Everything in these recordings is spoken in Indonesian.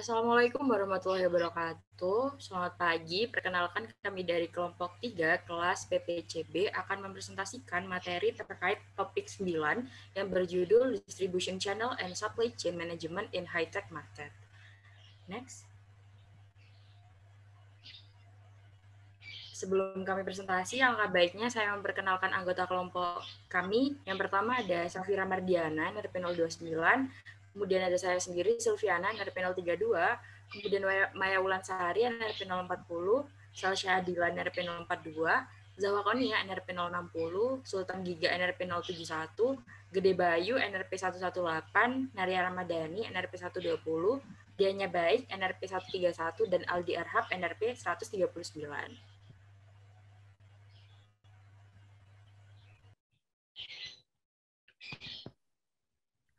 Assalamualaikum warahmatullahi wabarakatuh. Selamat pagi, perkenalkan kami dari kelompok 3 kelas PPCB akan mempresentasikan materi terkait topik 9 yang berjudul Distribution Channel and Supply Chain Management in High-Tech Market. Next. Sebelum kami presentasi, alangkah baiknya saya memperkenalkan anggota kelompok kami. Yang pertama ada Safira Mardiana, NRP 029. Kemudian ada saya sendiri, Silviana, NRP 032. Kemudian Maya Wulan Sahari, NRP 040. Salsya Adila, NRP 042. Zahwa Konia, NRP 060. Sultan Giga, NRP 071. Gede Bayu, NRP 118. Naria Ramadhani, NRP 120. Dianya Baik, NRP 131. Dan Aldi Arhab, NRP 139.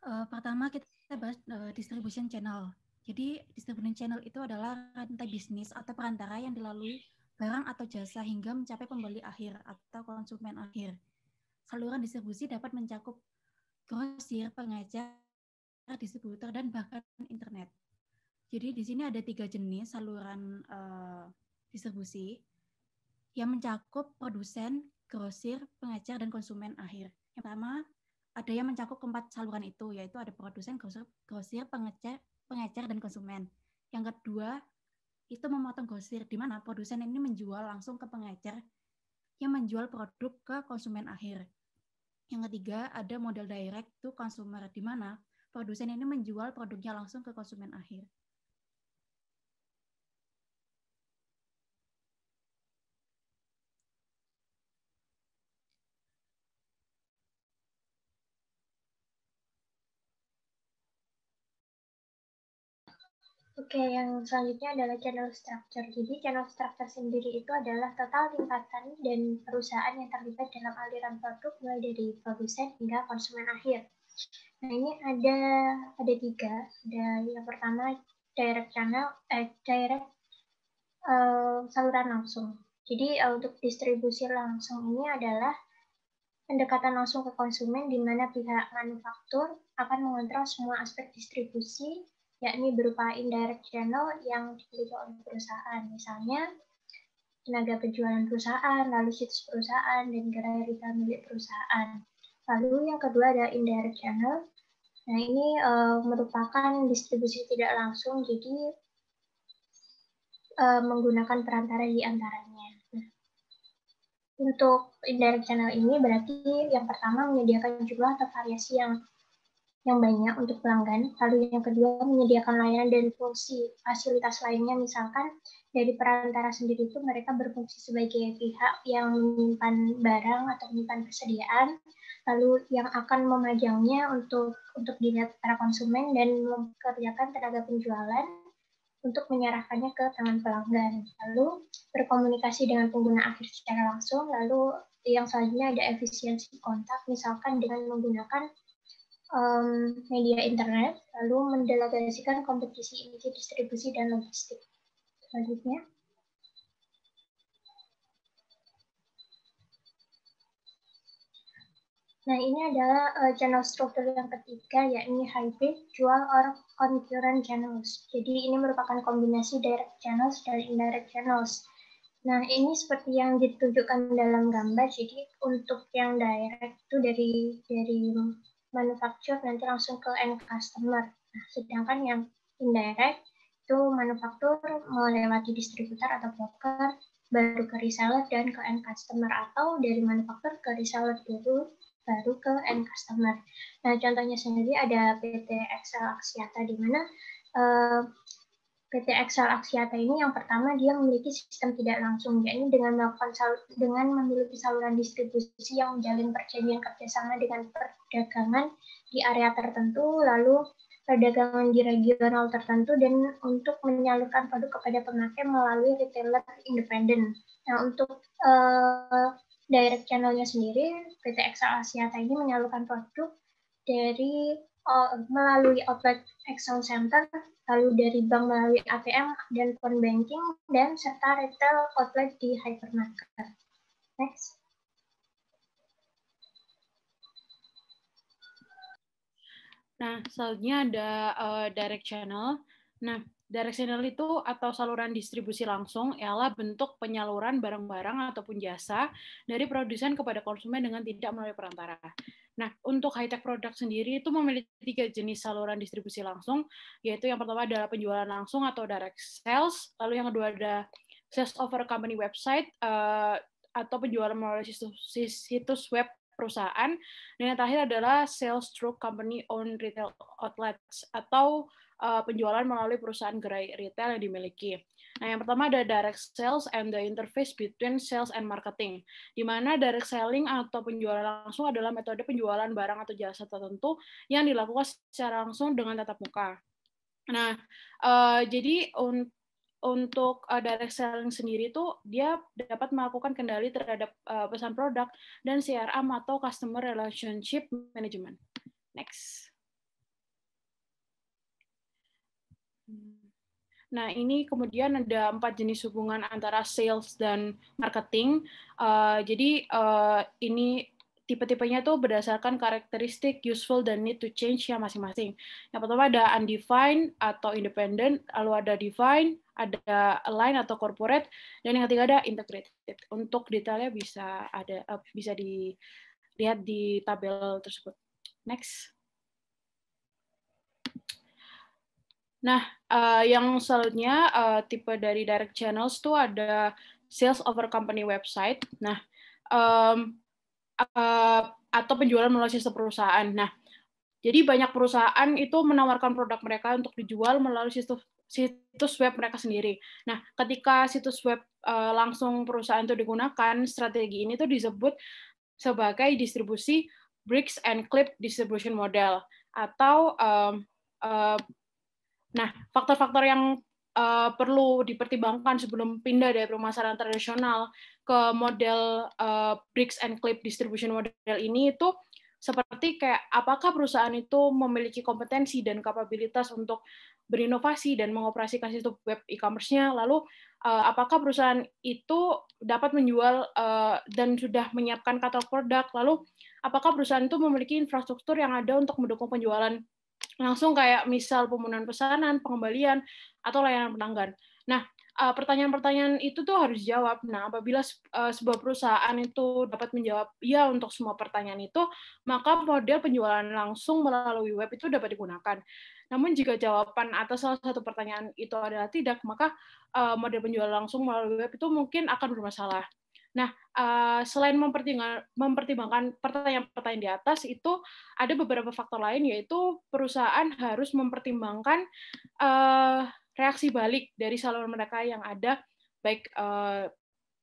Pertama kita bahas distribution channel. Jadi distribution channel itu adalah rantai bisnis atau perantara yang dilalui barang atau jasa hingga mencapai pembeli akhir atau konsumen akhir. Saluran distribusi dapat mencakup grosir, pengecer, distributor, dan bahkan internet. Jadi di sini ada 3 jenis saluran distribusi yang mencakup produsen, grosir, pengecer, dan konsumen akhir. Yang pertama, ada yang mencakup keempat saluran itu, yaitu ada produsen, grosir, pengecer, dan konsumen. Yang kedua, itu memotong grosir, di mana produsen ini menjual langsung ke pengecer yang menjual produk ke konsumen akhir. Yang ketiga, ada model direct to consumer, di mana produsen ini menjual produknya langsung ke konsumen akhir. Oke, yang selanjutnya adalah channel structure. Jadi channel structure sendiri itu adalah total tingkatan dan perusahaan yang terlibat dalam aliran produk mulai dari produsen hingga konsumen akhir. Nah, ini ada 3. Ada yang pertama direct channel, saluran langsung. Jadi untuk distribusi langsung ini adalah pendekatan langsung ke konsumen di mana pihak manufaktur akan mengontrol semua aspek distribusi, yakni berupa indirect channel yang dimiliki oleh perusahaan, misalnya tenaga penjualan perusahaan, lalu situs perusahaan, dan gerai retail milik perusahaan. Lalu yang kedua ada indirect channel. Nah, ini merupakan distribusi tidak langsung, jadi menggunakan perantara di antaranya. Nah, untuk indirect channel ini berarti yang pertama menyediakan jumlah atau variasi yang banyak untuk pelanggan, lalu yang kedua menyediakan layanan dan fungsi fasilitas lainnya, misalkan dari perantara sendiri itu mereka berfungsi sebagai pihak yang menyimpan barang atau menyimpan persediaan, lalu yang akan memajangnya untuk dilihat para konsumen dan mempekerjakan tenaga penjualan untuk menyerahkannya ke tangan pelanggan, lalu berkomunikasi dengan pengguna akhir secara langsung, lalu yang selanjutnya ada efisiensi kontak, misalkan dengan menggunakan media internet, lalu mendelegasikan kompetisi industri distribusi dan logistik. Selanjutnya. Nah, ini adalah channel struktur yang ketiga, yakni hybrid, dual, or concurrent channels. Jadi ini merupakan kombinasi direct channels dan indirect channels. Nah, ini seperti yang ditunjukkan dalam gambar. Jadi untuk yang direct itu dari manufaktur nanti langsung ke end customer. Nah, sedangkan yang indirect itu manufaktur melewati distributor atau broker, baru ke reseller dan ke end customer, atau dari manufaktur ke reseller dulu, baru ke end customer. Nah, contohnya sendiri ada PT Excel Axiata, di mana PT Excel Axiata ini yang pertama dia memiliki sistem tidak langsung, yakni dengan memiliki saluran distribusi yang menjalin perjanjian kerjasama dengan perdagangan di area tertentu, lalu perdagangan di regional tertentu, dan untuk menyalurkan produk kepada pemakai melalui retailer independen. Nah, untuk direct channel-nya sendiri, PT Excel Axiata ini menyalurkan produk dari melalui outlet Excel Center, lalu dari bank melalui ATM dan phone banking, dan serta retail outlet di hypermarket. Next. Nah, selanjutnya ada direct channel. Nah, Direct channel itu atau saluran distribusi langsung ialah bentuk penyaluran barang-barang ataupun jasa dari produsen kepada konsumen dengan tidak melalui perantara. Nah, untuk high-tech product sendiri itu memiliki 3 jenis saluran distribusi langsung, yaitu yang pertama adalah penjualan langsung atau direct sales, lalu yang kedua ada sales over company website atau penjualan melalui situs web perusahaan, dan yang terakhir adalah sales through company owned retail outlets atau penjualan melalui perusahaan gerai retail yang dimiliki. Nah, yang pertama ada direct sales and the interface between sales and marketing, di mana direct selling atau penjualan langsung adalah metode penjualan barang atau jasa tertentu yang dilakukan secara langsung dengan tatap muka. Nah, jadi untuk direct selling sendiri itu dia dapat melakukan kendali terhadap pesan produk dan CRM atau Customer Relationship Management. Next. Nah, ini kemudian ada 4 jenis hubungan antara sales dan marketing. Jadi ini tipe-tipenya tuh berdasarkan karakteristik, useful, dan need to change-nya masing-masing. Yang pertama ada undefined atau independent, lalu ada defined, ada align atau corporate, dan yang ketiga ada integrated. Untuk detailnya bisa dilihat di tabel tersebut. Next. Nah, yang selanjutnya tipe dari direct channels tuh ada sales over company website. Nah, atau penjualan melalui sistem perusahaan. Nah, jadi banyak perusahaan itu menawarkan produk mereka untuk dijual melalui situs web mereka sendiri. Nah, ketika situs web langsung perusahaan itu digunakan, strategi ini tuh disebut sebagai distribusi bricks and clip distribution model atau nah, faktor-faktor yang perlu dipertimbangkan sebelum pindah dari pemasaran tradisional ke model bricks and clip distribution model ini itu seperti kayak apakah perusahaan itu memiliki kompetensi dan kapabilitas untuk berinovasi dan mengoperasikan situs web e-commerce-nya, lalu apakah perusahaan itu dapat menjual dan sudah menyiapkan katalog produk, lalu apakah perusahaan itu memiliki infrastruktur yang ada untuk mendukung penjualan langsung kayak misal pemenuhan pesanan, pengembalian, atau layanan pelanggan. Nah, pertanyaan-pertanyaan itu tuh harus dijawab. Nah, apabila sebuah perusahaan itu dapat menjawab ya untuk semua pertanyaan itu, maka model penjualan langsung melalui web itu dapat digunakan. Namun jika jawaban atas salah satu pertanyaan itu adalah tidak, maka model penjualan langsung melalui web itu mungkin akan bermasalah. Nah, selain mempertimbangkan pertanyaan-pertanyaan di atas, itu ada beberapa faktor lain, yaitu perusahaan harus mempertimbangkan reaksi balik dari saluran mereka yang ada, baik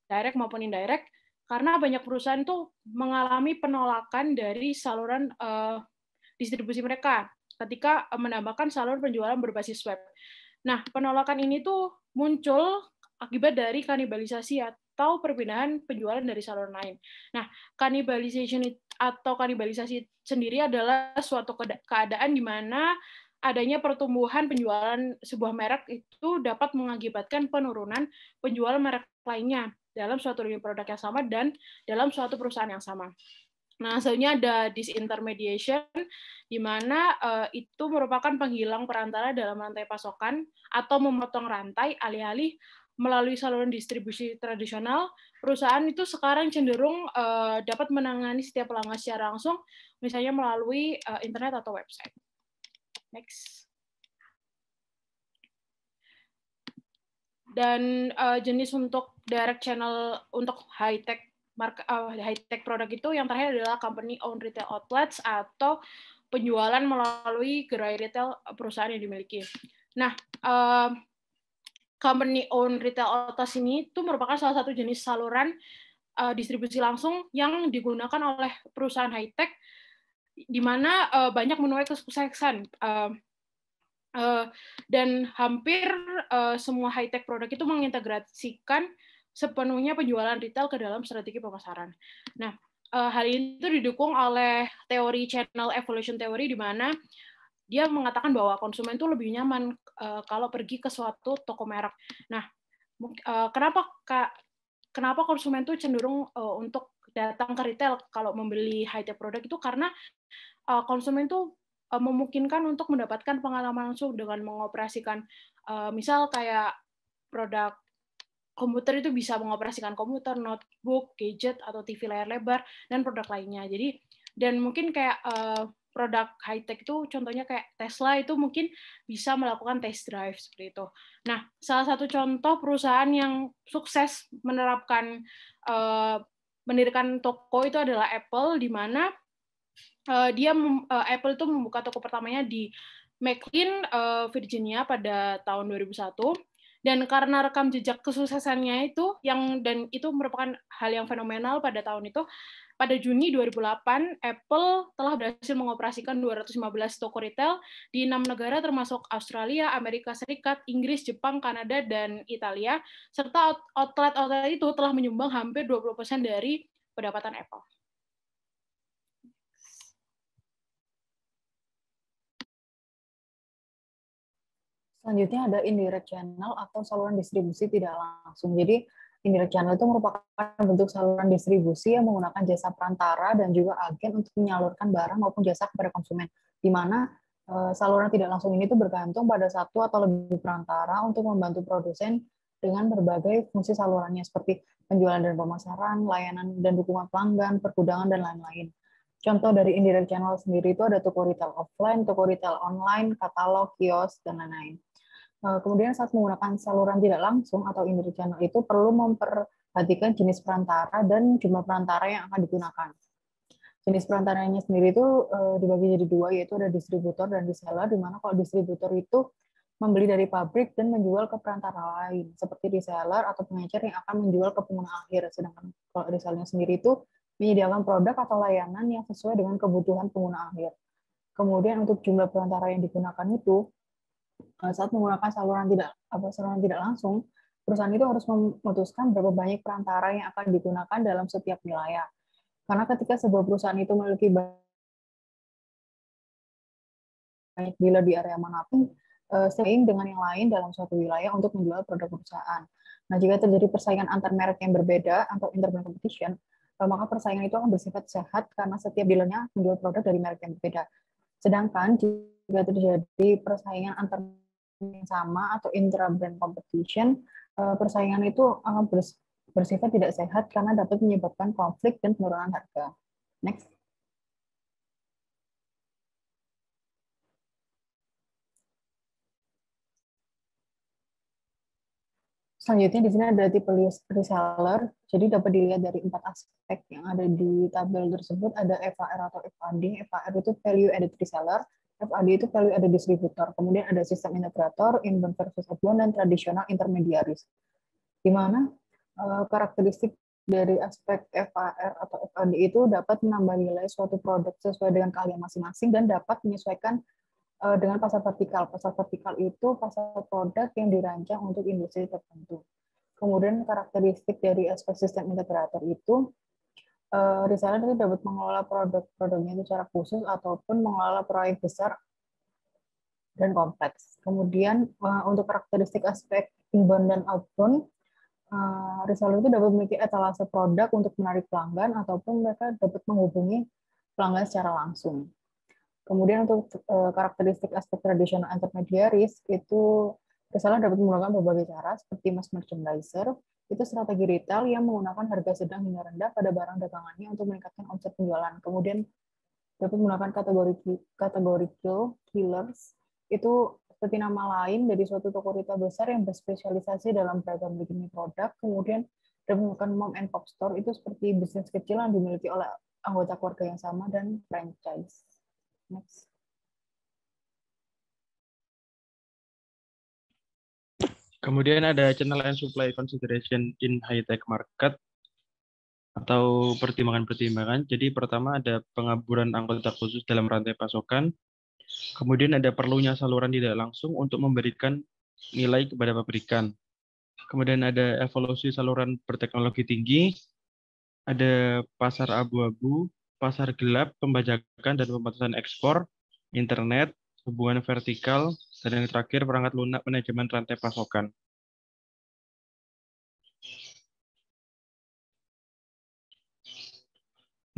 direct maupun indirect, karena banyak perusahaan itu mengalami penolakan dari saluran distribusi mereka ketika menambahkan saluran penjualan berbasis web. Nah, penolakan ini tuh muncul akibat dari kanibalisasi atau perpindahan penjualan dari saluran lain. Nah, kanibalisasi sendiri adalah suatu keadaan di mana adanya pertumbuhan penjualan sebuah merek itu dapat mengakibatkan penurunan penjualan merek lainnya dalam suatu lini produk yang sama dan dalam suatu perusahaan yang sama. Nah, selanjutnya ada disintermediation, di mana itu merupakan penghilang perantara dalam rantai pasokan atau memotong rantai alih-alih melalui saluran distribusi tradisional. Perusahaan itu sekarang cenderung dapat menangani setiap pelanggan secara langsung, misalnya melalui internet atau website. Next. Dan jenis untuk direct channel untuk high-tech produk itu yang terakhir adalah company owned retail outlets atau penjualan melalui gerai retail perusahaan yang dimiliki. Nah, company owned retail outlets ini itu merupakan salah satu jenis saluran distribusi langsung yang digunakan oleh perusahaan high-tech di mana banyak menuai kesuksesan. Dan hampir semua high-tech produk itu mengintegrasikan sepenuhnya penjualan retail ke dalam strategi pemasaran. Nah, hal ini itu didukung oleh teori channel evolution theory, di mana dia mengatakan bahwa konsumen itu lebih nyaman kalau pergi ke suatu toko merek. Nah, kenapa konsumen itu cenderung untuk datang ke retail kalau membeli high-tech produk itu karena konsumen itu memungkinkan untuk mendapatkan pengalaman langsung dengan mengoperasikan misal kayak produk komputer itu bisa mengoperasikan komputer, notebook, gadget atau TV layar lebar dan produk lainnya. Jadi dan mungkin kayak produk high tech itu contohnya kayak Tesla itu mungkin bisa melakukan test drive seperti itu. Nah, salah satu contoh perusahaan yang sukses menerapkan mendirikan toko itu adalah Apple, di mana Apple itu membuka toko pertamanya di McLean, Virginia pada tahun 2001. Dan karena rekam jejak kesuksesannya itu dan itu merupakan hal yang fenomenal pada tahun itu, pada Juni 2008 Apple telah berhasil mengoperasikan 215 toko retail di 6 negara termasuk Australia, Amerika Serikat, Inggris, Jepang, Kanada, dan Italia, serta outlet-outlet itu telah menyumbang hampir 20% dari pendapatan Apple. Selanjutnya ada indirect channel atau saluran distribusi tidak langsung. Jadi indirect channel itu merupakan bentuk saluran distribusi yang menggunakan jasa perantara dan juga agen untuk menyalurkan barang maupun jasa kepada konsumen. Di mana saluran tidak langsung ini tuh bergantung pada satu atau lebih perantara untuk membantu produsen dengan berbagai fungsi salurannya seperti penjualan dan pemasaran, layanan dan dukungan pelanggan, pergudangan, dan lain-lain. Contoh dari indirect channel sendiri itu ada toko retail offline, toko retail online, katalog, kios, dan lain-lain. Kemudian saat menggunakan saluran tidak langsung atau indirect channel itu perlu memperhatikan jenis perantara dan jumlah perantara yang akan digunakan. Jenis perantaranya sendiri itu dibagi jadi dua, yaitu ada distributor dan reseller, di mana kalau distributor itu membeli dari pabrik dan menjual ke perantara lain, seperti reseller atau pengecer yang akan menjual ke pengguna akhir. Sedangkan kalau resellernya sendiri itu menyediakan produk atau layanan yang sesuai dengan kebutuhan pengguna akhir. Kemudian untuk jumlah perantara yang digunakan itu, saat menggunakan saluran tidak langsung, perusahaan itu harus memutuskan berapa banyak perantara yang akan digunakan dalam setiap wilayah. Karena ketika sebuah perusahaan itu memiliki banyak dealer di area manapun, seiring dengan yang lain dalam suatu wilayah untuk menjual produk perusahaan. Nah, jika terjadi persaingan antar merek yang berbeda atau interbrand competition, maka persaingan itu akan bersifat sehat karena setiap dealernya menjual produk dari merek yang berbeda. Sedangkan jika terjadi persaingan antar yang sama atau intra-brand competition, persaingan itu akan bersifat tidak sehat karena dapat menyebabkan konflik dan penurunan harga. Next. Selanjutnya di sini ada tipe reseller. Jadi dapat dilihat dari 4 aspek yang ada di tabel tersebut. Ada FAR atau FAD. FAR itu value added reseller. FAD itu value added distributor. Kemudian ada sistem integrator, inbound versus outbound, dan tradisional intermediaries. Di mana karakteristik dari aspek FAR atau FAD itu dapat menambah nilai suatu produk sesuai dengan keahlian masing-masing dan dapat menyesuaikan dengan pasar vertikal. Pasar vertikal itu pasar produk yang dirancang untuk industri tertentu. Kemudian karakteristik dari aspek sistem integrator itu, reseller itu dapat mengelola produk-produknya secara khusus ataupun mengelola proyek besar dan kompleks. Kemudian untuk karakteristik aspek inbound dan outbound, reseller itu dapat memiliki etalase produk untuk menarik pelanggan ataupun mereka dapat menghubungi pelanggan secara langsung. Kemudian untuk karakteristik aspek tradisional intermediaries itu reseller dapat menggunakan berbagai cara seperti mass merchandiser, itu strategi retail yang menggunakan harga sedang hingga rendah pada barang dagangannya untuk meningkatkan omset penjualan. Kemudian dapat menggunakan kategori killers, itu seperti nama lain dari suatu toko retail besar yang berspesialisasi dalam beragam lini produk. Kemudian dapat menggunakan mom and pop store, itu seperti bisnis kecil yang dimiliki oleh anggota keluarga yang sama, dan franchise. Next. Kemudian ada channel and supply consideration in high-tech market atau pertimbangan-pertimbangan. Jadi pertama ada pengaburan anggota khusus dalam rantai pasokan. Kemudian ada perlunya saluran tidak langsung untuk memberikan nilai kepada pabrikan. Kemudian ada evolusi saluran berteknologi tinggi. Ada pasar abu-abu, pasar gelap, pembajakan dan pembatasan ekspor, internet, hubungan vertikal, dan yang terakhir perangkat lunak manajemen rantai pasokan.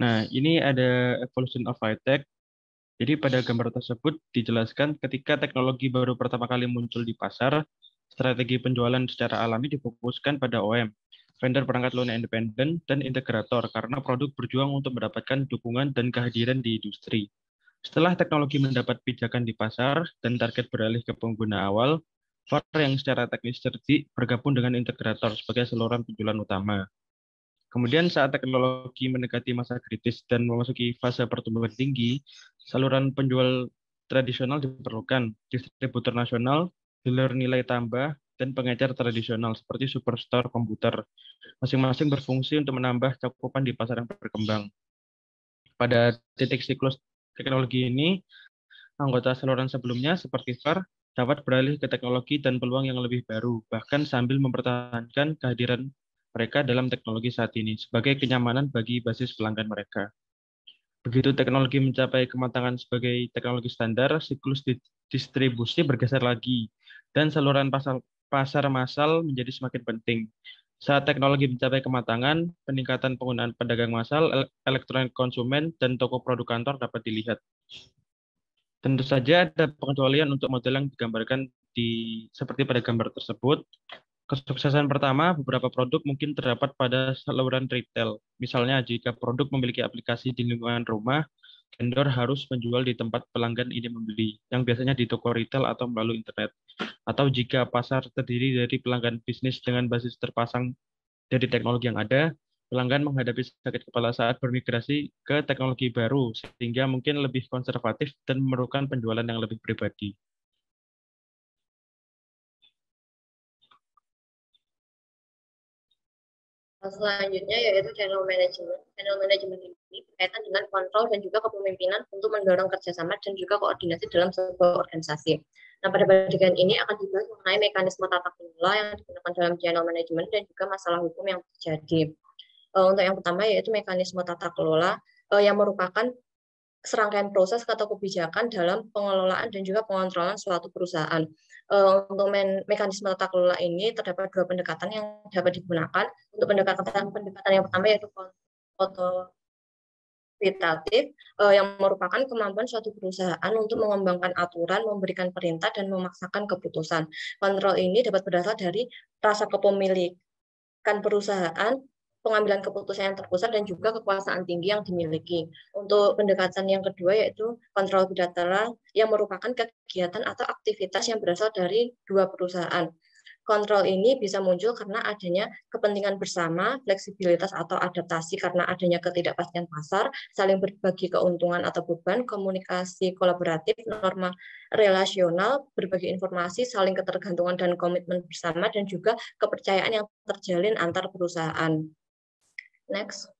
Nah, ini ada evolution of high tech. Jadi pada gambar tersebut dijelaskan ketika teknologi baru pertama kali muncul di pasar, strategi penjualan secara alami difokuskan pada OEM, vendor perangkat lunak independen, dan integrator karena produk berjuang untuk mendapatkan dukungan dan kehadiran di industri. Setelah teknologi mendapat pijakan di pasar dan target beralih ke pengguna awal, VAR yang secara teknis cerdik bergabung dengan integrator sebagai saluran penjualan utama. Kemudian saat teknologi mendekati masa kritis dan memasuki fase pertumbuhan tinggi, saluran penjual tradisional diperlukan, distributor nasional, dealer nilai tambah, dan pengecer tradisional seperti superstore komputer. Masing-masing berfungsi untuk menambah cakupan di pasar yang berkembang. Pada titik siklus teknologi ini, anggota saluran sebelumnya seperti VAR dapat beralih ke teknologi dan peluang yang lebih baru, bahkan sambil mempertahankan kehadiran mereka dalam teknologi saat ini sebagai kenyamanan bagi basis pelanggan mereka. Begitu teknologi mencapai kematangan sebagai teknologi standar, siklus distribusi bergeser lagi, dan saluran pasar massal menjadi semakin penting. Saat teknologi mencapai kematangan, peningkatan penggunaan pedagang massal, elektronik konsumen, dan toko produk kantor dapat dilihat. Tentu saja ada pengecualian untuk model yang digambarkan seperti pada gambar tersebut. Kesuksesan pertama, beberapa produk mungkin terdapat pada saluran retail. Misalnya, jika produk memiliki aplikasi di lingkungan rumah, vendor harus menjual di tempat pelanggan ini membeli, yang biasanya di toko retail atau melalui internet. Atau jika pasar terdiri dari pelanggan bisnis dengan basis terpasang dari teknologi yang ada, pelanggan menghadapi sakit kepala saat bermigrasi ke teknologi baru, sehingga mungkin lebih konservatif dan memerlukan penjualan yang lebih pribadi. Selanjutnya yaitu channel management. Channel management ini berkaitan dengan kontrol dan juga kepemimpinan untuk mendorong kerjasama dan juga koordinasi dalam sebuah organisasi. Nah, pada bagian ini akan dibahas mengenai mekanisme tata kelola yang digunakan dalam channel management dan juga masalah hukum yang terjadi. Untuk yang pertama yaitu mekanisme tata kelola yang merupakan serangkaian proses atau kebijakan dalam pengelolaan dan juga pengontrolan suatu perusahaan. Untuk mekanisme tata kelola ini terdapat dua pendekatan yang dapat digunakan. Untuk pendekatan yang pertama yaitu kuantitatif, yang merupakan kemampuan suatu perusahaan untuk mengembangkan aturan, memberikan perintah, dan memaksakan keputusan. Kontrol ini dapat berasal dari rasa kepemilikan perusahaan, pengambilan keputusan yang terpusat, dan juga kekuasaan tinggi yang dimiliki. Untuk pendekatan yang kedua yaitu kontrol bilateral yang merupakan kegiatan atau aktivitas yang berasal dari dua perusahaan. Kontrol ini bisa muncul karena adanya kepentingan bersama, fleksibilitas atau adaptasi karena adanya ketidakpastian pasar, saling berbagi keuntungan atau beban, komunikasi kolaboratif, norma relasional, berbagi informasi, saling ketergantungan dan komitmen bersama, dan juga kepercayaan yang terjalin antar perusahaan. Next.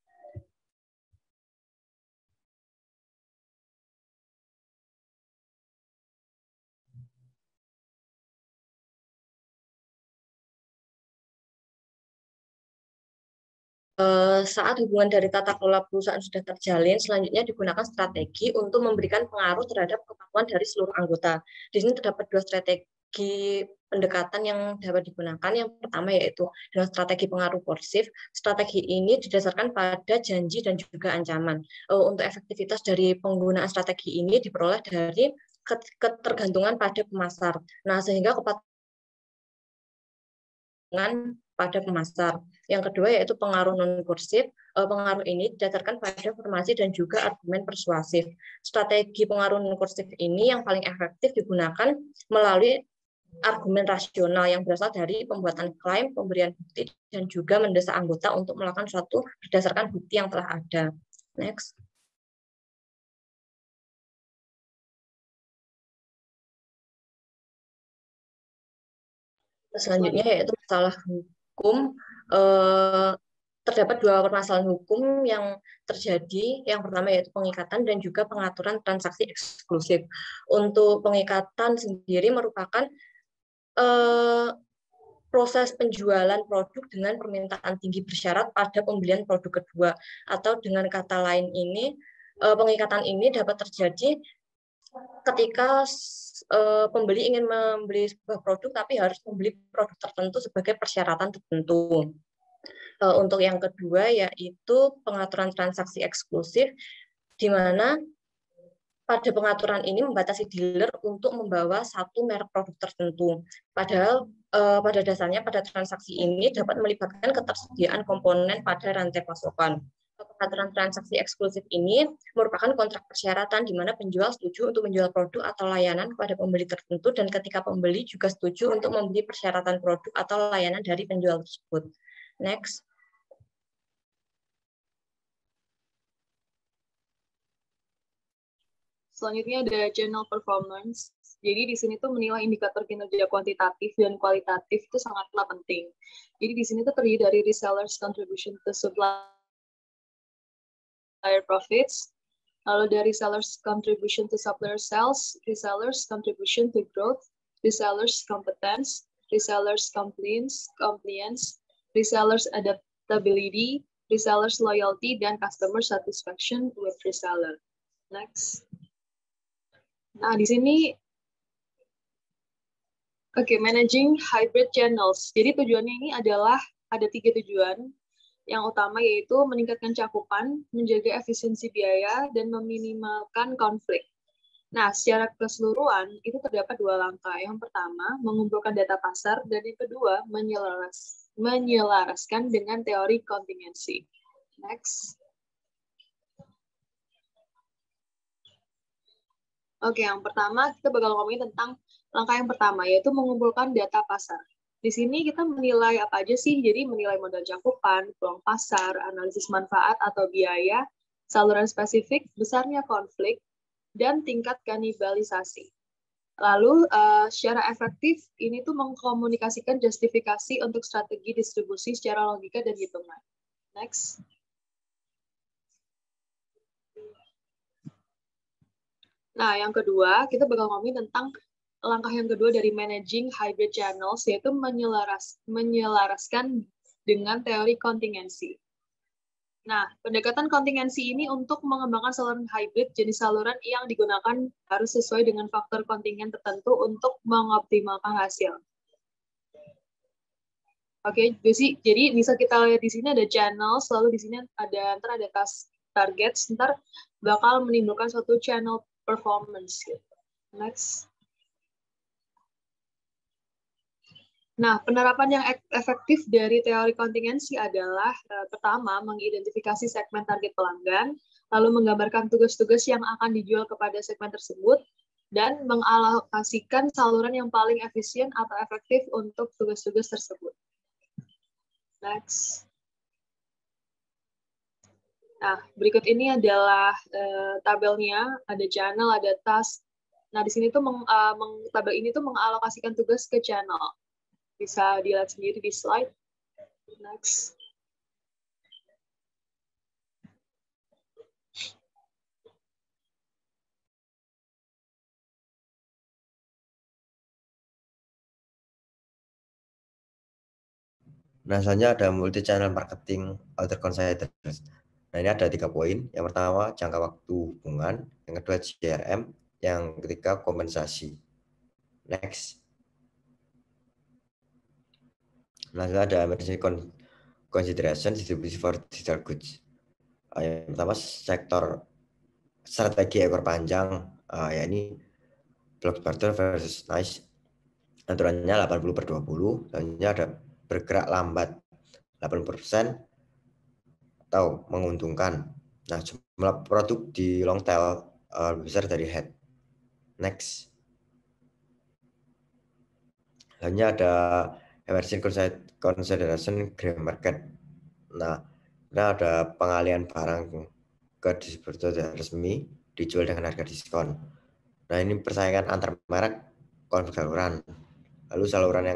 Saat hubungan dari tata kelola perusahaan sudah terjalin, selanjutnya digunakan strategi untuk memberikan pengaruh terhadap kemampuan dari seluruh anggota. Di sini terdapat dua strategi pendekatan yang dapat digunakan. Yang pertama yaitu dengan strategi pengaruh koersif. Strategi ini didasarkan pada janji dan juga ancaman. Untuk efektivitas dari penggunaan strategi ini diperoleh dari ketergantungan pada pemasar. Nah, sehingga kepastian pada pemasar. Yang kedua yaitu pengaruh non-kursif. Pengaruh ini didasarkan pada informasi dan juga argumen persuasif. Strategi pengaruh non-kursif ini yang paling efektif digunakan melalui argumen rasional yang berasal dari pembuatan klaim, pemberian bukti, dan juga mendesak anggota untuk melakukan sesuatu berdasarkan bukti yang telah ada. Next. Selanjutnya yaitu masalah hukum. Terdapat dua permasalahan hukum yang terjadi. Yang pertama yaitu pengikatan dan juga pengaturan transaksi eksklusif. Untuk pengikatan sendiri merupakan proses penjualan produk dengan permintaan tinggi bersyarat pada pembelian produk kedua. Atau dengan kata lain ini, pengikatan ini dapat terjadi ketika pembeli ingin membeli sebuah produk tapi harus membeli produk tertentu sebagai persyaratan tertentu. Untuk yang kedua yaitu pengaturan transaksi eksklusif, di mana pada pengaturan ini membatasi dealer untuk membawa satu merek produk tertentu. Padahal pada dasarnya pada transaksi ini dapat melibatkan ketersediaan komponen pada rantai pasokan. Pengaturan transaksi eksklusif ini merupakan kontrak persyaratan di mana penjual setuju untuk menjual produk atau layanan kepada pembeli tertentu dan ketika pembeli juga setuju untuk membeli persyaratan produk atau layanan dari penjual tersebut. Next. Selanjutnya ada channel performance. Jadi di sini tuh menilai indikator kinerja kuantitatif dan kualitatif itu sangatlah penting. Jadi di sini tuh terdiri dari resellers contribution to supplier profits, lalu dari resellers contribution to supplier sales, resellers contribution to growth, resellers competence, resellers compliance, resellers adaptability, resellers loyalty, dan customer satisfaction with reseller. Next. Nah, di sini, managing hybrid channels. Jadi tujuannya ini adalah ada 3 tujuan. Yang utama yaitu meningkatkan cakupan, menjaga efisiensi biaya, dan meminimalkan konflik. Nah, secara keseluruhan itu terdapat 2 langkah. Yang pertama, mengumpulkan data pasar, dan yang kedua, menyelaraskan dengan teori kontingensi. Next. Yang pertama kita bakal ngomongin tentang langkah yang pertama, yaitu mengumpulkan data pasar. Di sini kita menilai apa aja sih? Jadi menilai modal cakupan, peluang pasar, analisis manfaat atau biaya, saluran spesifik, besarnya konflik, dan tingkat kanibalisasi. Lalu secara efektif ini tuh mengkomunikasikan justifikasi untuk strategi distribusi secara logika dan hitungan. Next. Nah, yang kedua, kita bakal ngomongin tentang langkah yang kedua dari managing hybrid channels, yaitu menyelaraskan dengan teori kontingensi. Nah, pendekatan kontingensi ini untuk mengembangkan saluran hybrid, jenis saluran yang digunakan harus sesuai dengan faktor kontingen tertentu untuk mengoptimalkan hasil. Jadi bisa kita lihat di sini ada channels, lalu di sini ada target, ntar bakal menimbulkan suatu channel performance. Next. Nah, penerapan yang efektif dari teori kontingensi adalah pertama, mengidentifikasi segmen target pelanggan, lalu menggambarkan tugas-tugas yang akan dijual kepada segmen tersebut, dan mengalokasikan saluran yang paling efisien atau efektif untuk tugas-tugas tersebut. Next. Nah, berikut ini adalah tabelnya, ada channel, ada task. Nah, di sini tuh tabel ini tuh mengalokasikan tugas ke channel. Bisa dilihat sendiri di slide. Next. Nah, selanjutnya ada multi-channel marketing outer considerations. Nah, ini ada 3 poin. Yang pertama, jangka waktu hubungan. Yang kedua, CRM. Yang ketiga, kompensasi. Next. Nah, ada emergency consideration distribution for digital goods. Yang pertama, sektor strategi ekor panjang, yakni Blockbuster versus Nice. Aturannya 80/20. Selanjutnya ada bergerak lambat 80% atau menguntungkan. Nah, jumlah produk di long tail lebih besar dari head. Next. Selanjutnya ada emerging consideration gray market. Nah, ini ada pengalian barang ke distributor resmi dijual dengan harga diskon. Nah, ini persaingan antar merek, konflik saluran. Lalu saluran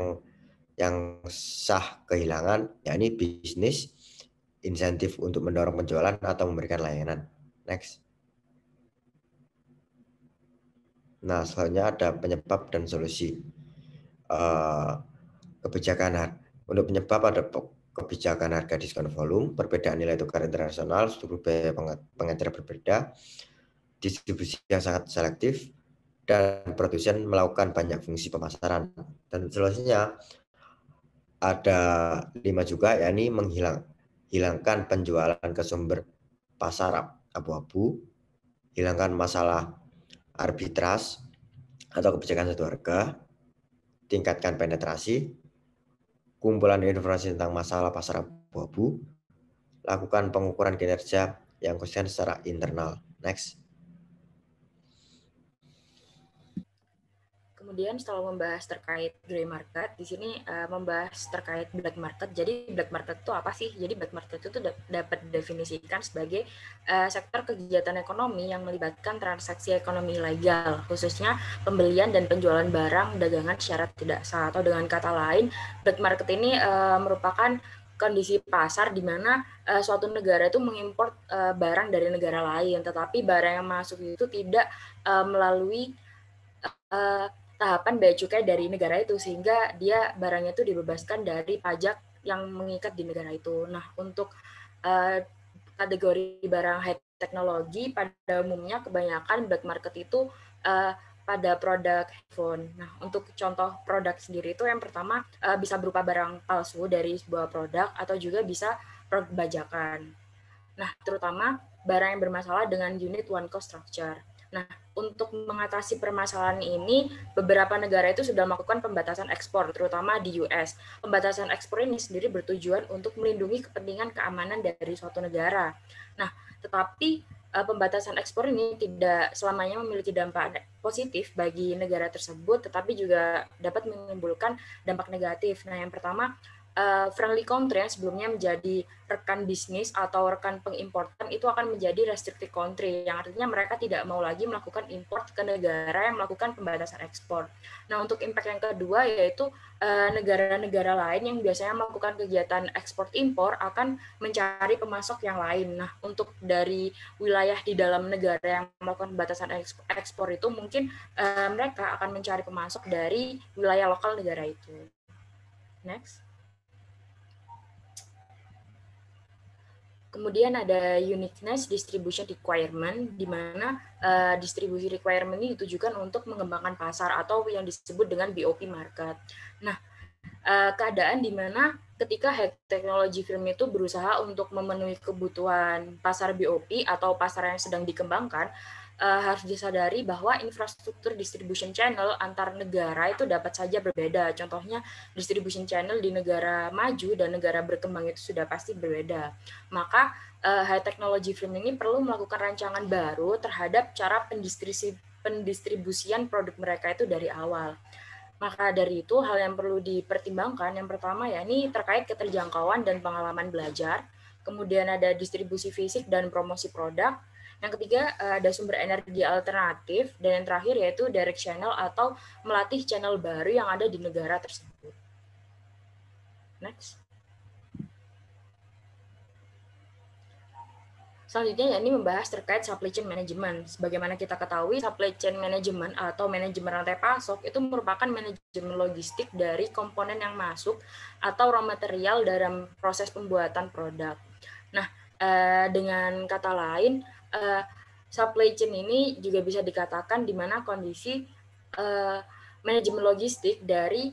yang sah kehilangan, yakni bisnis, insentif untuk mendorong penjualan atau memberikan layanan. Next. Nah, selanjutnya ada penyebab dan solusi. Kebijakan untuk penyebab ada kebijakan harga diskon volume, perbedaan nilai tukar internasional, struktur biaya pengecer berbeda, distribusi yang sangat selektif, dan produsen melakukan banyak fungsi pemasaran. Dan solusinya ada 5 juga, yakni hilangkan penjualan ke sumber pasar abu-abu, hilangkan masalah arbitrase atau kebijakan satu harga, tingkatkan penetrasi, kumpulan informasi tentang masalah pasar abu-abu, lakukan pengukuran kinerja yang konsisten secara internal. Next. Kemudian setelah membahas terkait grey market, di sini membahas terkait black market. Jadi black market itu apa sih? Jadi black market itu dapat didefinisikan sebagai sektor kegiatan ekonomi yang melibatkan transaksi ekonomi ilegal, khususnya pembelian dan penjualan barang dagangan secara tidak sah. Atau dengan kata lain, black market ini merupakan kondisi pasar di mana suatu negara itu mengimpor barang dari negara lain, tetapi barang yang masuk itu tidak melalui tahapan bea cukai dari negara itu, sehingga dia barangnya itu dibebaskan dari pajak yang mengikat di negara itu. Nah, untuk kategori barang high teknologi pada umumnya kebanyakan black market itu pada produk handphone. Nah, untuk contoh produk sendiri itu yang pertama bisa berupa barang palsu dari sebuah produk atau juga bisa produk bajakan. Nah, terutama barang yang bermasalah dengan unit one cost structure. Nah, untuk mengatasi permasalahan ini, beberapa negara itu sudah melakukan pembatasan ekspor, terutama di US. Pembatasan ekspor ini sendiri bertujuan untuk melindungi kepentingan keamanan dari suatu negara. Nah, tetapi pembatasan ekspor ini tidak selamanya memiliki dampak positif bagi negara tersebut, tetapi juga dapat menimbulkan dampak negatif. Nah, yang pertama, friendly country yang sebelumnya menjadi rekan bisnis atau rekan pengimportan itu akan menjadi restricted country, yang artinya mereka tidak mau lagi melakukan import ke negara yang melakukan pembatasan ekspor. Nah, untuk impact yang kedua yaitu negara-negara lain yang biasanya melakukan kegiatan ekspor impor akan mencari pemasok yang lain. Nah, untuk dari wilayah di dalam negara yang melakukan pembatasan ekspor itu mungkin mereka akan mencari pemasok dari wilayah lokal negara itu. Next. Kemudian ada uniqueness distribution requirement, di mana distribusi requirement ini ditujukan untuk mengembangkan pasar atau yang disebut dengan BOP market. Nah, keadaan di mana ketika high technology firm itu berusaha untuk memenuhi kebutuhan pasar BOP atau pasar yang sedang dikembangkan, harus disadari bahwa infrastruktur distribution channel antar negara itu dapat saja berbeda. Contohnya, distribution channel di negara maju dan negara berkembang itu sudah pasti berbeda. Maka, high technology firm ini perlu melakukan rancangan baru terhadap cara pendistribusian produk mereka itu dari awal. Maka dari itu, hal yang perlu dipertimbangkan, yang pertama ya, ini terkait keterjangkauan dan pengalaman belajar, kemudian ada distribusi fisik dan promosi produk, yang ketiga ada sumber energi alternatif, dan yang terakhir yaitu direct channel atau melatih channel baru yang ada di negara tersebut. Next. Selanjutnya, ini membahas terkait supply chain management. Sebagaimana kita ketahui, supply chain management atau manajemen rantai pasok itu merupakan manajemen logistik dari komponen yang masuk atau raw material dalam proses pembuatan produk. Nah, dengan kata lain, supply chain ini juga bisa dikatakan di mana kondisi manajemen logistik dari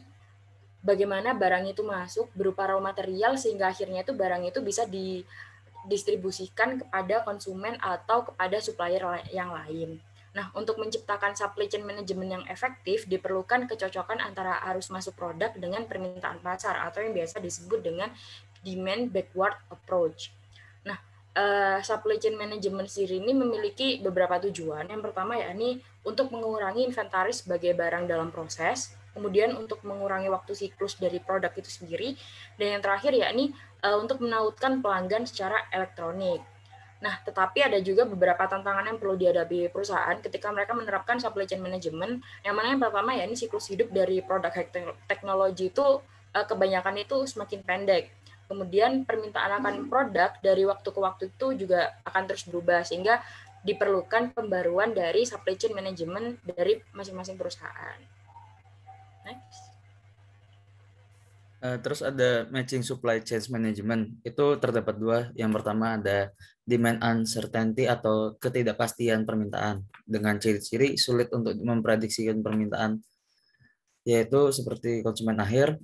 bagaimana barang itu masuk berupa raw material sehingga akhirnya itu barang itu bisa didistribusikan kepada konsumen atau kepada supplier yang lain. Nah, untuk menciptakan supply chain management yang efektif, diperlukan kecocokan antara arus masuk produk dengan permintaan pasar atau yang biasa disebut dengan demand backward approach. Nah, supply chain management sendiri ini memiliki beberapa tujuan. Yang pertama yakni untuk mengurangi inventaris sebagai barang dalam proses, kemudian untuk mengurangi waktu siklus dari produk itu sendiri, dan yang terakhir yakni untuk menautkan pelanggan secara elektronik. Nah, tetapi ada juga beberapa tantangan yang perlu dihadapi perusahaan ketika mereka menerapkan supply chain management, yang mana yang pertama ya ini siklus hidup dari produk high technology itu kebanyakan itu semakin pendek. Kemudian permintaan akan produk dari waktu ke waktu itu juga akan terus berubah, sehingga diperlukan pembaruan dari supply chain management dari masing-masing perusahaan. Next. Terus ada matching supply chain management. Itu terdapat dua. Yang pertama ada demand uncertainty atau ketidakpastian permintaan dengan ciri-ciri sulit untuk memprediksikan permintaan, yaitu seperti konsumen akhir.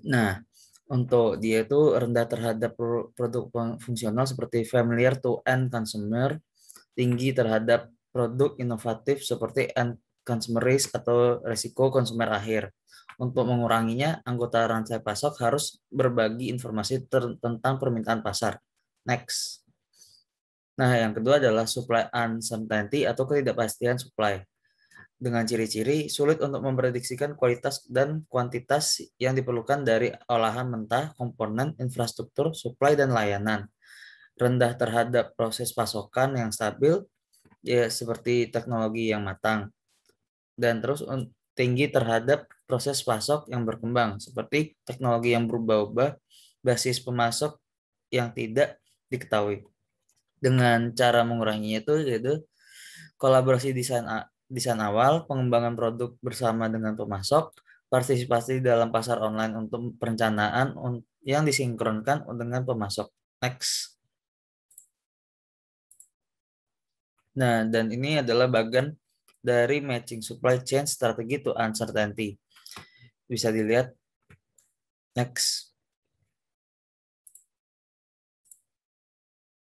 Nah, untuk dia itu rendah terhadap produk fungsional seperti familiar to end consumer, tinggi terhadap produk inovatif seperti end consumer risk atau resiko konsumer akhir. Untuk menguranginya, anggota rantai pasok harus berbagi informasi tentang permintaan pasar. Next. Nah, yang kedua adalah supply uncertainty atau ketidakpastian supply. Dengan ciri-ciri sulit untuk memprediksikan kualitas dan kuantitas yang diperlukan dari olahan mentah, komponen, infrastruktur, supply, dan layanan. Rendah terhadap proses pasokan yang stabil, ya seperti teknologi yang matang. Dan terus tinggi terhadap proses pasok yang berkembang, seperti teknologi yang berubah-ubah, basis pemasok yang tidak diketahui. Dengan cara menguranginya itu yaitu kolaborasi desain awal, pengembangan produk bersama dengan pemasok, partisipasi dalam pasar online untuk perencanaan yang disinkronkan dengan pemasok. Next. Nah, dan ini adalah bagian dari matching supply chain strategi to uncertainty. Bisa dilihat. Next.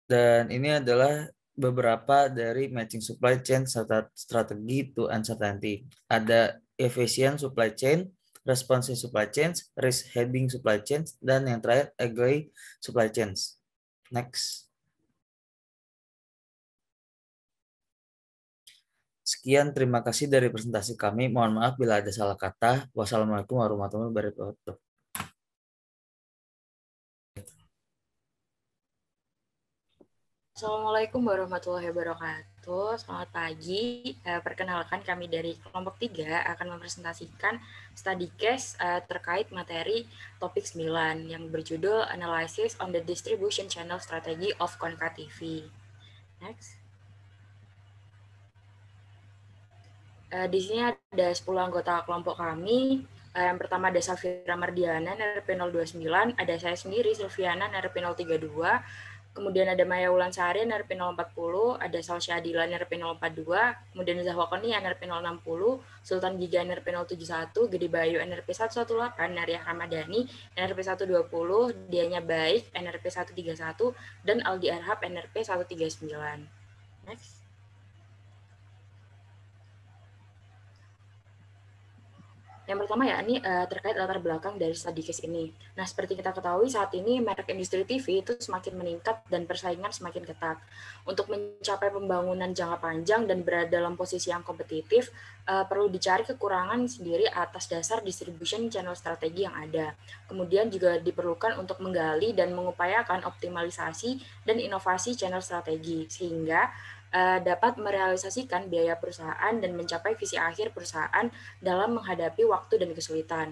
Dan ini adalah beberapa dari matching supply chain strategi to uncertainty. Ada efficient supply chain, responsive supply chains, risk hedging supply chains, dan yang terakhir agile supply chains. Next. Sekian, terima kasih dari presentasi kami. Mohon maaf bila ada salah kata. Wassalamualaikum warahmatullahi wabarakatuh. Assalamualaikum warahmatullahi wabarakatuh. Selamat pagi. Perkenalkan kami dari kelompok 3 akan mempresentasikan study case terkait materi topik 9 yang berjudul Analysis on the Distribution Channel Strategy of Konka TV. Next. Di sini ada 10 anggota kelompok kami. Yang pertama ada Safira Mardiana, NRP 029, ada saya sendiri, Silviana, NRP 032, kemudian ada Maya Wulansari, NRP 040, ada Salsya Adila, NRP 042, kemudian Zahwakoni, NRP 060, Sultan Giga, NRP 071, Gede Bayu, NRP 118, Naria Ramadhani, NRP 120, Dianya Baik, NRP 131, dan Aldi Arhab, NRP 139. Next. Yang pertama ya, ini terkait latar belakang dari study case ini. Nah, seperti kita ketahui saat ini merek industri TV itu semakin meningkat dan persaingan semakin ketat. Untuk mencapai pembangunan jangka panjang dan berada dalam posisi yang kompetitif, perlu dicari kekurangan sendiri atas dasar distribution channel strategi yang ada. Kemudian juga diperlukan untuk menggali dan mengupayakan optimalisasi dan inovasi channel strategi, sehingga dapat merealisasikan biaya perusahaan dan mencapai visi akhir perusahaan dalam menghadapi waktu dan kesulitan.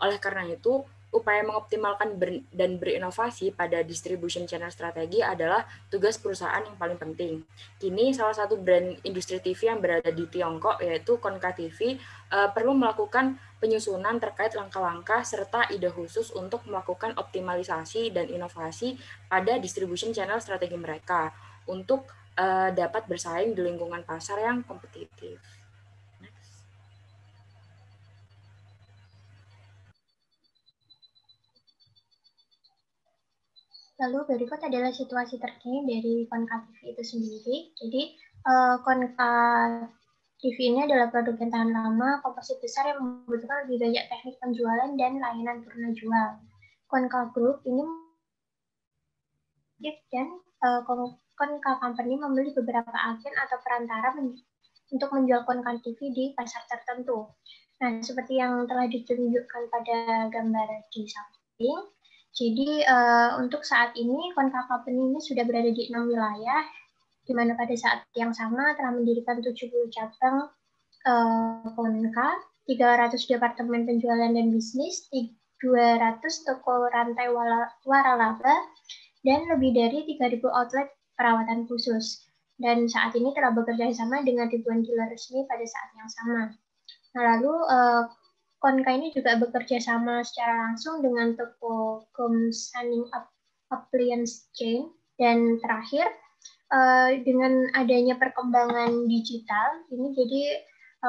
Oleh karena itu, upaya mengoptimalkan dan berinovasi pada distribution channel strategi adalah tugas perusahaan yang paling penting. Kini, salah satu brand industri TV yang berada di Tiongkok, yaitu Konka TV, perlu melakukan penyusunan terkait langkah-langkah serta ide khusus untuk melakukan optimalisasi dan inovasi pada distribution channel strategi mereka untuk dapat bersaing di lingkungan pasar yang kompetitif. Next. Lalu berikut adalah situasi terkini dari Konka TV itu sendiri. Jadi Konka TV ini adalah produk yang tahan lama, komposit besar yang membutuhkan lebih banyak teknik penjualan dan layanan purna jual. Konka Group ini dan Konka Company membeli beberapa agen atau perantara untuk menjual Konka TV di pasar tertentu. Nah, seperti yang telah ditunjukkan pada gambar di samping, jadi untuk saat ini Konka Company ini sudah berada di 6 wilayah, di mana pada saat yang sama telah mendirikan 70 cabang Konka, 300 departemen penjualan dan bisnis, 200 toko rantai waralaba, dan lebih dari 3.000 outlet perawatan khusus. Dan saat ini telah bekerja sama dengan ribuan dealer resmi pada saat yang sama. Nah, lalu Konka ini juga bekerja sama secara langsung dengan toko Sunning Appliance Chain. Dan terakhir, dengan adanya perkembangan digital, ini jadi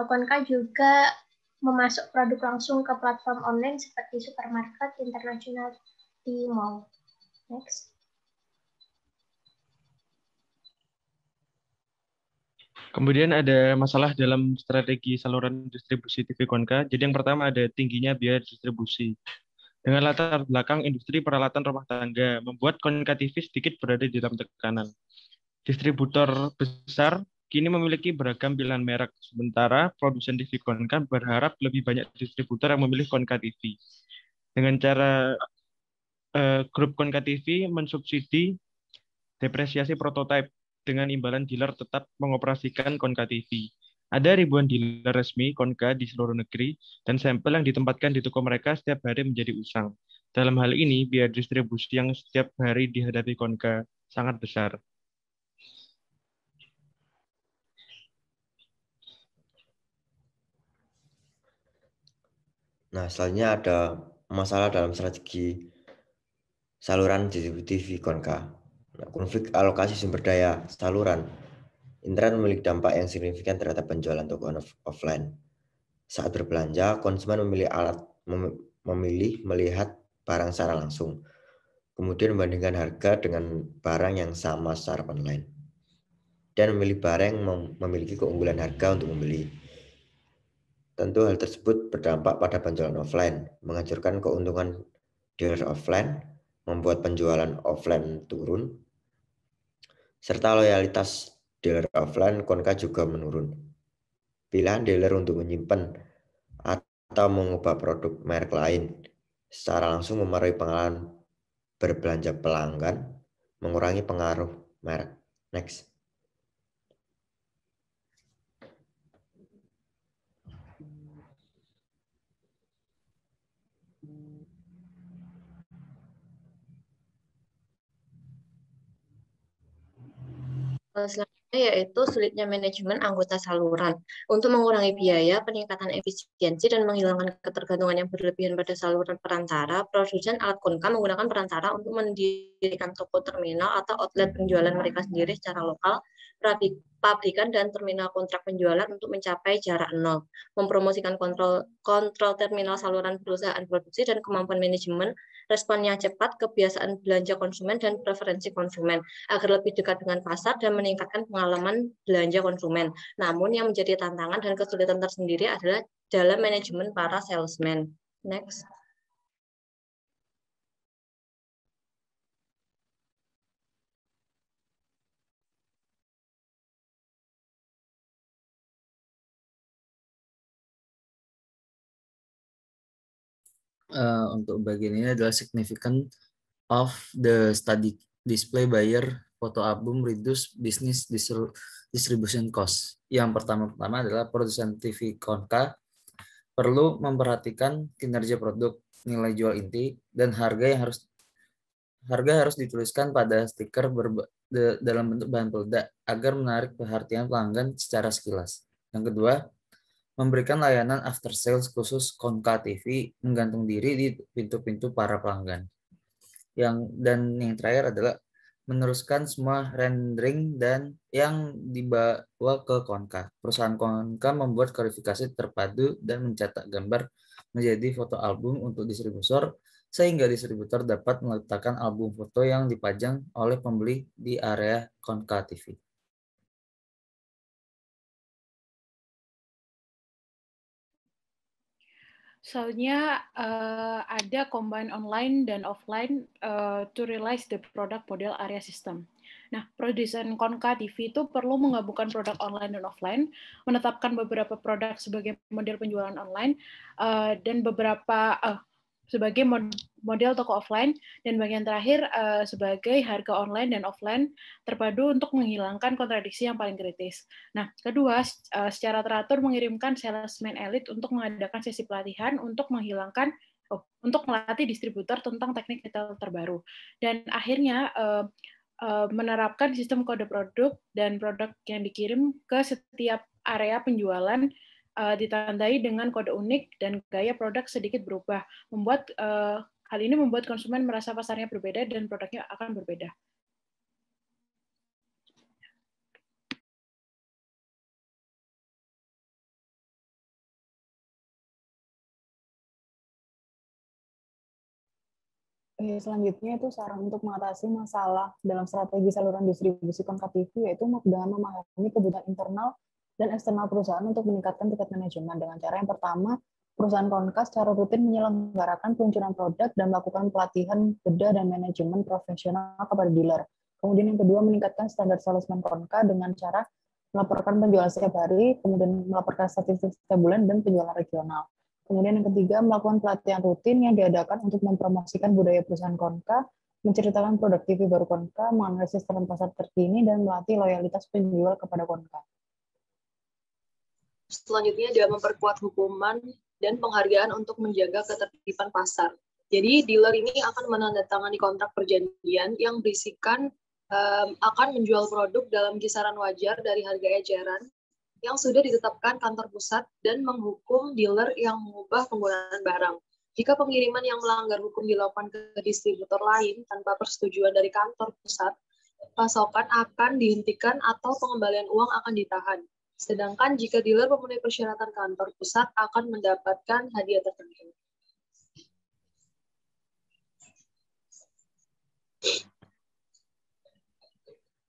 Konka juga memasuk produk langsung ke platform online seperti supermarket internasional di mall. Next. Kemudian ada masalah dalam strategi saluran distribusi TV Konka. Jadi yang pertama ada tingginya biaya distribusi. Dengan latar belakang industri peralatan rumah tangga, membuat Konka TV sedikit berada di dalam tekanan. Distributor besar kini memiliki beragam pilihan merek, sementara produsen TV Konka berharap lebih banyak distributor yang memilih Konka TV. Dengan cara grup Konka TV mensubsidi depresiasi prototipe dengan imbalan dealer tetap mengoperasikan Konka TV. Ada ribuan dealer resmi Konka di seluruh negeri, dan sampel yang ditempatkan di toko mereka setiap hari menjadi usang. Dalam hal ini, biaya distribusi yang setiap hari dihadapi Konka sangat besar. Nah, selanjutnya ada masalah dalam strategi saluran distribusi TV Konka. Nah, konflik alokasi sumber daya saluran internet memiliki dampak yang signifikan terhadap penjualan toko offline. Saat berbelanja, konsumen memilih melihat barang secara langsung, kemudian membandingkan harga dengan barang yang sama secara online, dan memilih barang yang memiliki keunggulan harga untuk membeli. Tentu hal tersebut berdampak pada penjualan offline, menghancurkan keuntungan dealer offline, membuat penjualan offline turun, serta loyalitas dealer offline Konka juga menurun. Pilihan dealer untuk menyimpan atau mengubah produk merek lain secara langsung mempengaruhi pengalaman berbelanja pelanggan, mengurangi pengaruh merek. Next. Selanjutnya yaitu sulitnya manajemen anggota saluran. Untuk mengurangi biaya, peningkatan efisiensi, dan menghilangkan ketergantungan yang berlebihan pada saluran perantara, produsen alat Konka menggunakan perantara untuk mendirikan toko terminal atau outlet penjualan mereka sendiri secara lokal, pabrikan, dan terminal kontrak penjualan untuk mencapai jarak nol, mempromosikan kontrol terminal saluran perusahaan produksi dan kemampuan manajemen, respon yang cepat, kebiasaan belanja konsumen, dan preferensi konsumen, agar lebih dekat dengan pasar dan meningkatkan pengalaman belanja konsumen. Namun yang menjadi tantangan dan kesulitan tersendiri adalah dalam manajemen para salesman. Next. Untuk bagian ini adalah significant of the study display buyer photo album reduce business distribution cost. Yang pertama adalah produsen TV Konka perlu memperhatikan kinerja produk, nilai jual inti, dan harga harus dituliskan pada stiker dalam bentuk bahan peledak agar menarik perhatian pelanggan secara sekilas. Yang kedua, memberikan layanan after sales khusus Konka TV menggantung diri di pintu-pintu para pelanggan. Dan yang terakhir adalah meneruskan semua rendering dan yang dibawa ke Konka. Perusahaan Konka membuat verifikasi terpadu dan mencetak gambar menjadi foto album untuk distributor, sehingga distributor dapat meletakkan album foto yang dipajang oleh pembeli di area Konka TV. Selanjutnya ada combine online dan offline to realize the product model area system. Nah, produsen Konka TV itu perlu menggabungkan produk online dan offline, menetapkan beberapa produk sebagai model penjualan online dan beberapa sebagai model toko offline, dan bagian terakhir sebagai harga online dan offline terpadu untuk menghilangkan kontradiksi yang paling kritis. Nah, kedua, secara teratur mengirimkan salesman elit untuk mengadakan sesi pelatihan untuk melatih distributor tentang teknik retail terbaru. Dan akhirnya menerapkan sistem kode produk dan produk yang dikirim ke setiap area penjualan ditandai dengan kode unik dan gaya produk sedikit berubah. Hal ini membuat konsumen merasa pasarnya berbeda dan produknya akan berbeda. Selanjutnya itu saran untuk mengatasi masalah dalam strategi saluran distribusi Konka TV, yaitu dengan memahami kebutuhan internal dan eksternal perusahaan untuk meningkatkan tingkat manajemen. Dengan cara yang pertama, perusahaan Konka secara rutin menyelenggarakan peluncuran produk dan melakukan pelatihan bedah dan manajemen profesional kepada dealer. Kemudian yang kedua, meningkatkan standar salesman Konka dengan cara melaporkan penjualan setiap hari, kemudian melaporkan statistik setiap bulan, dan penjualan regional. Kemudian yang ketiga, melakukan pelatihan rutin yang diadakan untuk mempromosikan budaya perusahaan Konka, menceritakan produk TV baru Konka, menganalisis tren pasar terkini, dan melatih loyalitas penjual kepada Konka. Selanjutnya dia memperkuat hukuman dan penghargaan untuk menjaga ketertiban pasar. Jadi dealer ini akan menandatangani kontrak perjanjian yang berisikan akan menjual produk dalam kisaran wajar dari harga eceran yang sudah ditetapkan kantor pusat dan menghukum dealer yang mengubah penggunaan barang. Jika pengiriman yang melanggar hukum dilakukan ke distributor lain tanpa persetujuan dari kantor pusat, pasokan akan dihentikan atau pengembalian uang akan ditahan. Sedangkan jika dealer memenuhi persyaratan kantor pusat akan mendapatkan hadiah tertentu.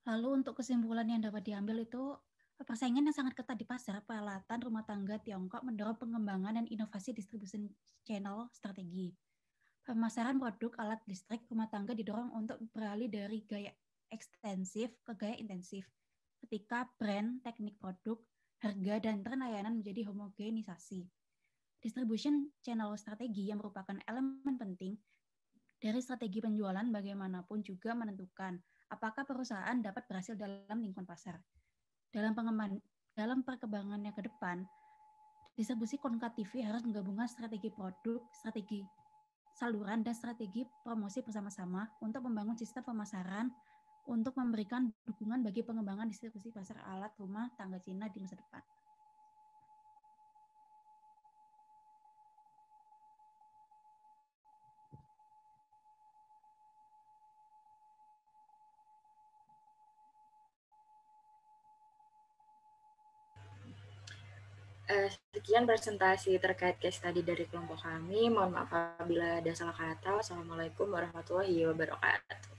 Lalu untuk kesimpulan yang dapat diambil itu, persaingan yang sangat ketat di pasar peralatan rumah tangga Tiongkok mendorong pengembangan dan inovasi distribution channel strategi. Pemasaran produk alat listrik rumah tangga didorong untuk beralih dari gaya ekstensif ke gaya intensif, ketika brand, teknik produk, harga, dan tren layanan menjadi homogenisasi. Distribution channel strategi yang merupakan elemen penting dari strategi penjualan bagaimanapun juga menentukan apakah perusahaan dapat berhasil dalam lingkungan pasar. Dalam perkembangannya ke depan, distribusi Konka TV harus menggabungkan strategi produk, strategi saluran, dan strategi promosi bersama-sama untuk membangun sistem pemasaran untuk memberikan dukungan bagi pengembangan distribusi pasar alat rumah tangga Cina di masa depan. Sekian presentasi terkait case study dari kelompok kami. Mohon maaf apabila ada salah kata. Wassalamualaikum warahmatullahi wabarakatuh.